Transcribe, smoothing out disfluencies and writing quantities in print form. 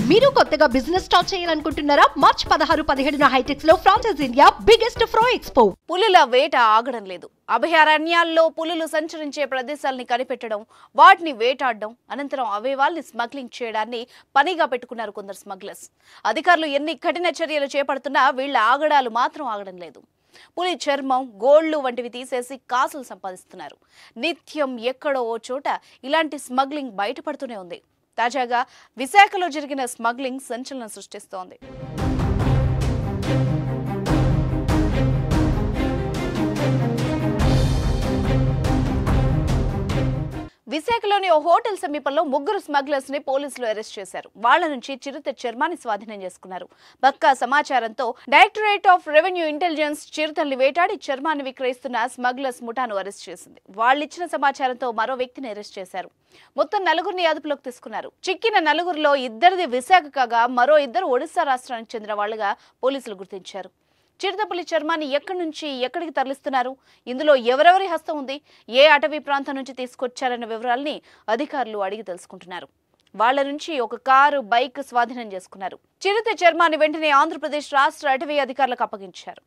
మీరు కొత్తగా business start చేయాలనుకుంటున్నారా? మార్చ్ 16-17 హైటెక్స్ లో ఫ్రాన్సెస్ ఇండియా బిగ్గెస్ట్ ఫ్రో ఎక్స్పో. పులుల వేట ఆగడం లేదు. అభయారణ్యాల్లో పులులు సంచరించే ప్రదేశాలని కనిపెట్టడం, వాటిని వేటాడడం, అనంతరం అవయవాల్ని స్మగ్లింగ్ చేయడాన్ని పనిగా పెట్టుకున్నారు కొందరు స్మగ్లర్స్. అధికారులు ఎన్ని కఠిన చర్యలు చేపడుతున్నా వీళ్ళ ఆగడాలు మాత్రం ఆగడం లేదు. పులి చర్మం, గోళ్లు వంటివి తీసేసి కాసులు సంపాదిస్తున్నారు. నిత్యం ఎక్కడో ఓ చోట ఇలాంటి స్మగ్లింగ్ బయటపడుతూనే ఉంది. తాజాగా విశాఖలో జరిగిన స్మగ్లింగ్ సంచలనం సృష్టిస్తోంది. విశాఖలోని ఓ హోటల్ సమీపంలో ముగ్గురు స్మగ్లర్స్ ని పోలీసులు అరెస్ట్ చేశారు. వాళ్ల నుంచి చిరుత చర్మాన్ని స్వాధీనం చేసుకున్నారు. పక్కా సమాచారంతో డైరెక్టరేట్ ఆఫ్ రెవెన్యూ ఇంటెలిజెన్స్ చిరుతల్ని వేటాడి చర్మాన్ని విక్రయిస్తున్న స్మగ్లర్స్ ముఠాను అరెస్ట్ చేసింది. వాళ్ళిచ్చిన సమాచారంతో మరో వ్యక్తిని అరెస్ట్ చేశారు. మొత్తం నలుగురిని అదుపులోకి తీసుకున్నారు. చిక్కిన నలుగురిలో ఇద్దరిది విశాఖ కాగా మరో ఇద్దరు ఒడిశా రాష్ట్రానికి చెందిన వాళ్లుగా పోలీసులు గుర్తించారు. చిరుతపులి చర్మాన్ని ఎక్కడి నుంచి ఎక్కడికి తరలిస్తున్నారు, ఇందులో ఎవరెవరి హస్తం ఉంది, ఏ అటవీ ప్రాంతం నుంచి తీసుకొచ్చారన్న వివరాల్ని అధికారులు అడిగి తెలుసుకుంటున్నారు. వాళ్ల నుంచి ఒక కారు, బైక్ స్వాధీనం చేసుకున్నారు. చిరుత చర్మాన్ని వెంటనే ఆంధ్రప్రదేశ్ రాష్ట్ర అటవీ అధికారులకు అప్పగించారు.